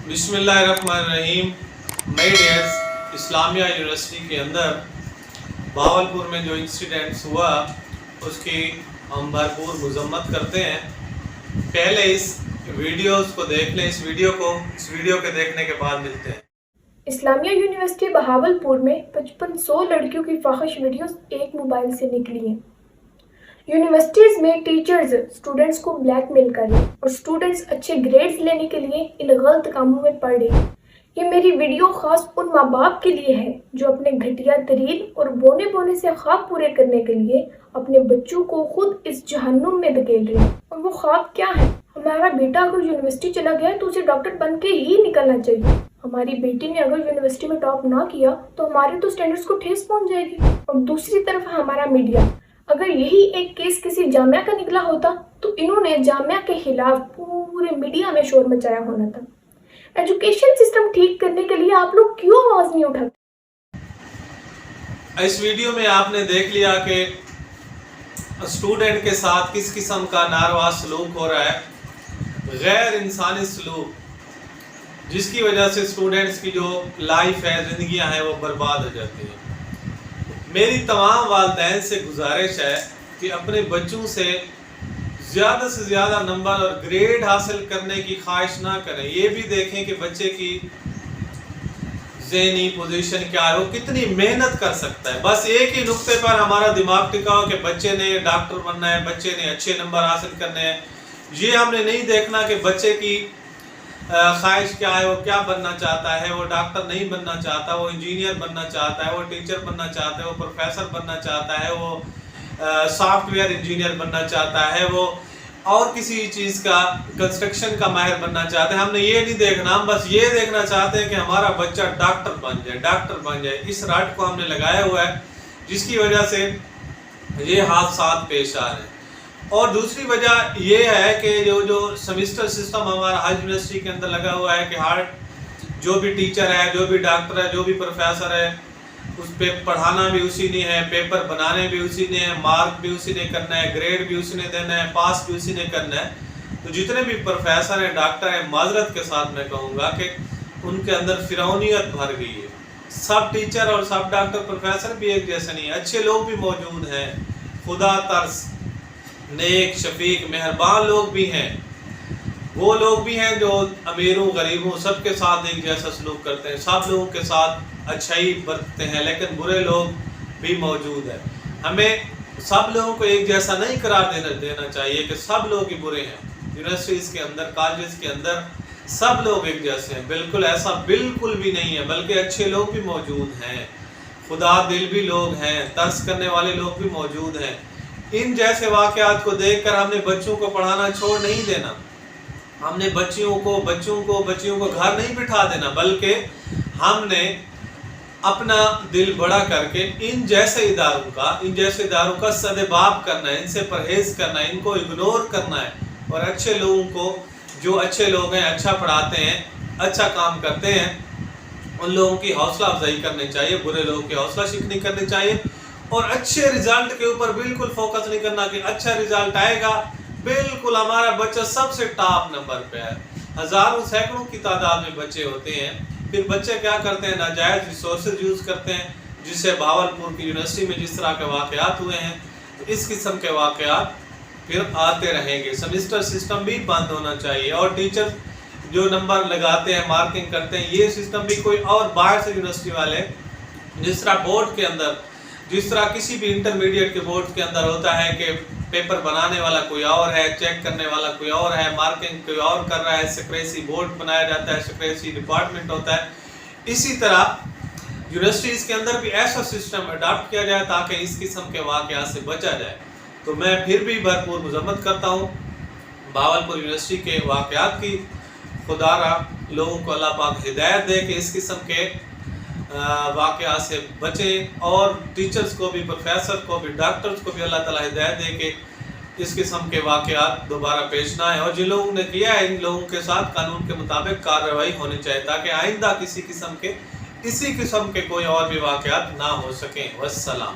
بسم اللہ الرحمن الرحیم۔ مئی ڈیئرز، اسلامیہ یونیورسٹی کے اندر بھاولپور میں جو انسیڈنٹس ہوا اس کی ہم بھرپور مذمت کرتے ہیں۔ پہلے اس ویڈیوز کو دیکھ لیں، اس ویڈیو کے دیکھنے کے بعد ملتے ہیں۔ اسلامیہ یونیورسٹی بہاولپور میں 5500 لڑکیوں کی فاحش ویڈیوز ایک موبائل سے نکلی ہیں۔ یونیورسٹیز میں ٹیچرز اسٹوڈنٹس کو بلیک میل کر رہے ہیں اور اسٹوڈنٹس اچھے گریڈز لینے کے لیے ان غلط کاموں میں پڑ رہے ہیں۔ یہ میری ویڈیو خاص ان ماں باپ کے لیے ہے جو اپنے گھٹیا ترین اور بونے سے خواب پورے کرنے کے لیے اپنے بچوں کو خود اس جہنم میں دھکیل رہے ہیں۔ اور وہ خواب کیا ہے؟ ہمارا بیٹا اگر یونیورسٹی چلا گیا تو اسے ڈاکٹر بن کے ہی نکلنا چاہیے۔ ہماری بیٹی نے اگر یونیورسٹی میں ٹاپ نہ کیا تو ہمارے تو سٹینڈرڈز کو ٹھیس پہنچ جائے گی۔ اور دوسری طرف ہمارا میڈیا، اگر یہی ایک کیس کسی جامعہ کا نکلا ہوتا تو انہوں نے جامعہ کے خلاف پورے میڈیا میں شور مچایا ہونا تھا۔ ایجوکیشن سسٹم ٹھیک کرنے کے لیے آپ لوگ کیوں آواز نہیں اٹھاتے؟ اس ویڈیو میں آپ نے دیکھ لیا کہ اسٹوڈنٹ کے ساتھ کس قسم کا ناروا سلوک ہو رہا ہے، غیر انسانی سلوک، جس کی وجہ سے اسٹوڈنٹس کی جو لائف ہے، زندگیاں ہیں، وہ برباد ہو جاتی ہیں۔ میری تمام والدین سے گزارش ہے کہ اپنے بچوں سے زیادہ نمبر اور گریڈ حاصل کرنے کی خواہش نہ کریں۔ یہ بھی دیکھیں کہ بچے کی ذہنی پوزیشن کیا ہے، وہ کتنی محنت کر سکتا ہے۔ بس ایک ہی نقطے پر ہمارا دماغ ٹکا ہو کہ بچے نے ڈاکٹر بننا ہے، بچے نے اچھے نمبر حاصل کرنے ہیں۔ یہ ہم نے نہیں دیکھنا کہ بچے کی خواہش کیا ہے، وہ کیا بننا چاہتا ہے۔ وہ ڈاکٹر نہیں بننا چاہتا، وہ انجینئر بننا چاہتا ہے، وہ ٹیچر بننا چاہتا ہے، وہ پروفیسر بننا چاہتا ہے، وہ سافٹ ویئر انجینئر بننا چاہتا ہے، وہ اور کسی چیز کا کنسٹرکشن کا ماہر بننا چاہتے ہیں۔ ہم نے یہ نہیں دیکھنا، ہم بس یہ دیکھنا چاہتے ہیں کہ ہمارا بچہ ڈاکٹر بن جائے۔ اس رٹ کو ہم نے لگایا ہوا ہے، جس کی وجہ سے یہ حادثات پیش آ رہے ہیں۔ اور دوسری وجہ یہ ہے کہ جو سیمسٹر سسٹم ہمارا ہر یونیورسٹی کے اندر لگا ہوا ہے کہ ہر جو بھی ٹیچر ہے، جو بھی ڈاکٹر ہے، جو بھی پروفیسر ہے، اس پہ پڑھانا بھی اسی نے ہے، پیپر بنانے بھی اسی نے ہے، مارک بھی اسی نے کرنا ہے، گریڈ بھی اسی نے دینا ہے، پاس بھی اسی نے کرنا ہے۔ تو جتنے بھی پروفیسر ہیں، ڈاکٹر ہیں، معذرت کے ساتھ میں کہوں گا کہ ان کے اندر فرعونیت بھر گئی ہے۔ سب ٹیچر اور سب ڈاکٹر پروفیسر بھی ایک جیسے نہیں ہیں، اچھے لوگ بھی موجود ہیں، خدا ترس، نیک، شفیق، مہربان لوگ بھی ہیں۔ وہ لوگ بھی ہیں جو امیروں غریبوں سب کے ساتھ ایک جیسا سلوک کرتے ہیں، سب لوگوں کے ساتھ اچھائی برتتے ہیں، لیکن برے لوگ بھی موجود ہیں۔ ہمیں سب لوگوں کو ایک جیسا نہیں قرار دینا چاہیے کہ سب لوگ ہی برے ہیں۔ یونیورسٹیز کے اندر، کالجز کے اندر سب لوگ ایک جیسے ہیں، بالکل ایسا بالکل بھی نہیں ہے، بلکہ اچھے لوگ بھی موجود ہیں، خدا دل بھی لوگ ہیں، ترس کرنے والے لوگ بھی موجود ہیں۔ ان جیسے واقعات کو دیکھ کر ہم نے بچوں کو پڑھانا چھوڑ نہیں دینا، ہم نے بچیوں کو گھر نہیں بٹھا دینا، بلکہ ہم نے اپنا دل بڑا کر کے ان جیسے اداروں کا سدباب کرنا ہے، ان سے پرہیز کرنا ہے، ان کو اگنور کرنا ہے، اور اچھے لوگوں کو، جو اچھے لوگ ہیں، اچھا پڑھاتے ہیں، اچھا کام کرتے ہیں، ان لوگوں کی حوصلہ افزائی کرنی چاہیے، برے لوگوں کی حوصلہ شکنی کرنی چاہیے، اور اچھے رزلٹ کے اوپر بالکل فوکس نہیں کرنا کہ اچھا رزلٹ آئے گا، بالکل ہمارا بچہ سب سے ٹاپ نمبر پہ ہے۔ ہزاروں سینکڑوں کی تعداد میں بچے ہوتے ہیں، پھر بچے کیا کرتے ہیں، ناجائز ریسورسز یوز کرتے ہیں، جس سے بہاولپور کی یونیورسٹی میں جس طرح کے واقعات ہوئے ہیں، تو اس قسم کے واقعات پھر آتے رہیں گے۔ سیمسٹر سسٹم بھی بند ہونا چاہیے، اور ٹیچر جو نمبر لگاتے ہیں، مارکنگ کرتے ہیں، یہ سسٹم بھی کوئی اور باہر سے یونیورسٹی والے، جس طرح بورڈ کے اندر، جس طرح کسی بھی انٹرمیڈیٹ کے بورڈ کے اندر ہوتا ہے کہ پیپر بنانے والا کوئی اور ہے، چیک کرنے والا کوئی اور ہے، مارکنگ کوئی اور کر رہا ہے، سیکریسی بورڈ بنایا جاتا ہے، سیکریسی ڈپارٹمنٹ ہوتا ہے، اسی طرح یونیورسٹیز کے اندر بھی ایسا سسٹم اڈاپٹ کیا جائے تاکہ اس قسم کے واقعات سے بچا جائے۔ تو میں پھر بھی بھرپور مذمت کرتا ہوں بہاولپور یونیورسٹی کے واقعات کی۔ خدا را لوگوں کو اللہ پاک ہدایت دے کہ اس قسم کے واقعات سے بچیں، اور ٹیچرز کو بھی، پروفیسر کو بھی، ڈاکٹرز کو بھی اللہ تعالیٰ ہدایت دے کہ اس قسم کے واقعات دوبارہ پیش نہ آئیں، اور جن لوگوں نے کیا ہے ان لوگوں کے ساتھ قانون کے مطابق کارروائی ہونی چاہیے تاکہ آئندہ اسی قسم کے کوئی اور بھی واقعات نہ ہو سکیں۔ والسلام۔